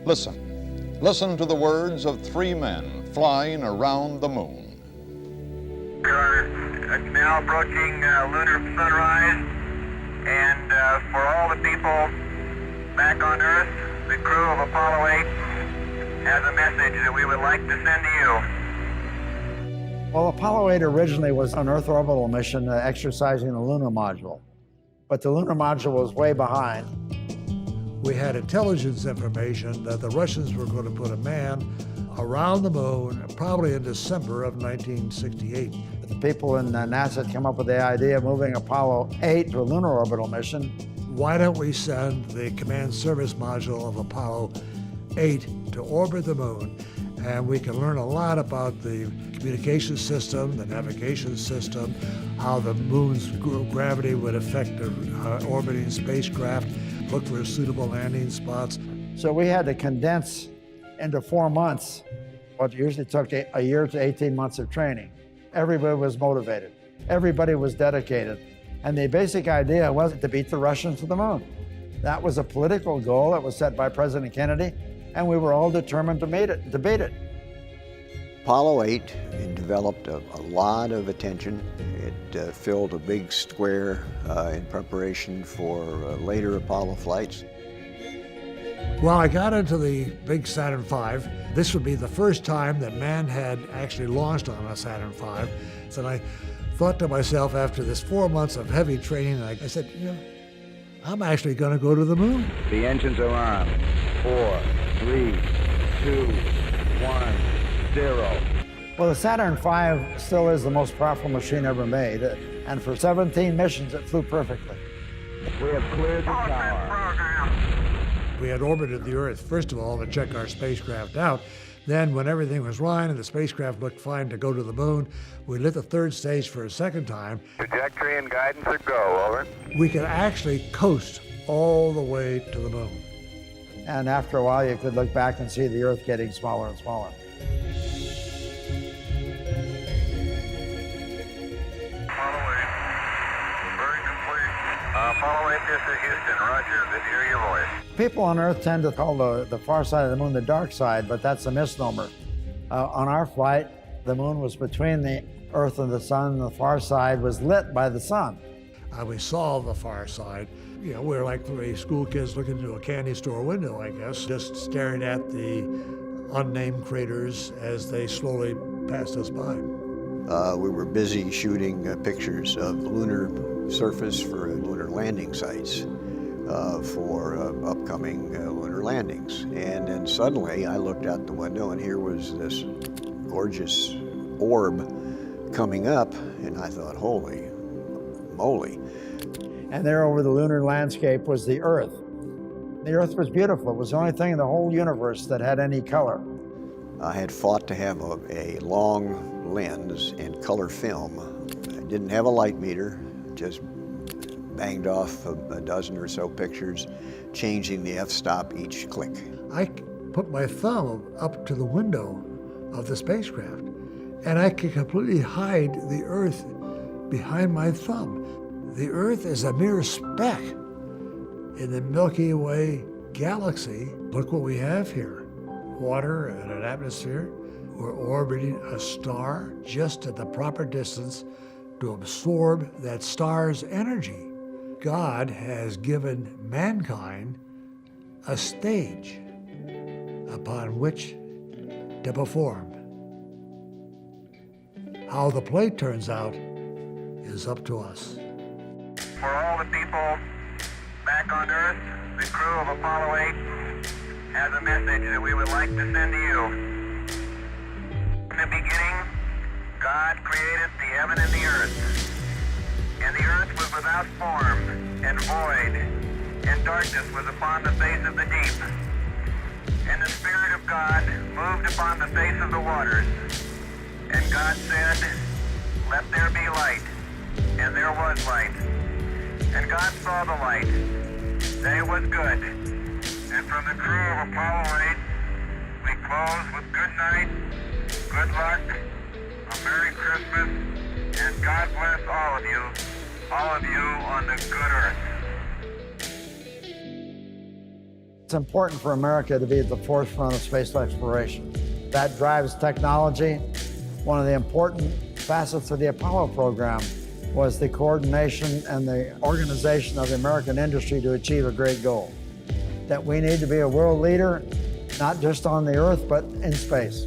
Listen. Listen to the words of three men flying around the moon. We are now approaching lunar sunrise, and for all the people back on Earth, the crew of Apollo 8 has a message that we would like to send to you. Well, Apollo 8 originally was an Earth orbital mission exercising the lunar module, but the lunar module was way behind. We had intelligence information that the Russians were going to put a man around the moon probably in December of 1968. The people in NASA came up with the idea of moving Apollo 8 to a lunar orbital mission. Why don't we send the command service module of Apollo 8 to orbit the moon, and we can learn a lot about the communication system, the navigation system, how the moon's gravity would affect the orbiting spacecraft, look for suitable landing spots. So we had to condense into 4 months what usually took a year to 18 months of training. Everybody was motivated. Everybody was dedicated. And the basic idea was to beat the Russians to the moon. That was a political goal that was set by President Kennedy, and we were all determined to beat it. Apollo 8 developed a lot of attention. It filled a big square in preparation for later Apollo flights. Well, I got into the big Saturn V. This would be the first time that man had actually launched on a Saturn V. So I thought to myself after this 4 months of heavy training, I said, you know, I'm actually going to go to the moon. The engines are on. 4, 3, 2, 1, 0. Well, the Saturn V still is the most powerful machine ever made, and for 17 missions, it flew perfectly. We have cleared the tower. We had orbited the Earth, first of all, to check our spacecraft out. Then, when everything was fine and the spacecraft looked fine to go to the moon, we lit the third stage for a second time. Trajectory and guidance are go, over. We could actually coast all the way to the moon. And after a while, you could look back and see the Earth getting smaller and smaller. Apollo 8, this is Houston. Roger, good to hear your voice. People on Earth tend to call the far side of the moon the dark side, but that's a misnomer. On our flight, the moon was between the Earth and the sun, and the far side was lit by the sun. We saw the far side. You know, we were like three school kids looking into a candy store window, I guess, just staring at the unnamed craters as they slowly passed us by. We were busy shooting pictures of the lunar surface for lunar landing sites for upcoming lunar landings. And then suddenly I looked out the window and here was this gorgeous orb coming up, and I thought, holy moly. And there over the lunar landscape was the Earth. The Earth was beautiful. It was the only thing in the whole universe that had any color. I had fought to have a long lens and color film. I didn't have a light meter, just banged off a dozen or so pictures, changing the f-stop each click. I put my thumb up to the window of the spacecraft, and I could completely hide the Earth behind my thumb. The Earth is a mere speck in the Milky Way galaxy. Look what we have here. Water and an atmosphere. We're orbiting a star just at the proper distance to absorb that star's energy. God has given mankind a stage upon which to perform. How the play turns out is up to us. For all the people back on Earth, the crew of Apollo 8 has a message that we would like to send to you. In the beginning, God created the heaven and the earth. And the earth was without form and void, and darkness was upon the face of the deep. And the Spirit of God moved upon the face of the waters. And God said, "Let there be light." And there was light. And God saw the light, that it was good. And from the crew of Apollo 8, we close with good night, good luck, a Merry Christmas, and God bless all of you on the good earth. It's important for America to be at the forefront of space exploration. That drives technology. One of the important facets of the Apollo program was the coordination and the organization of the American industry to achieve a great goal. That we need to be a world leader, not just on the Earth, but in space.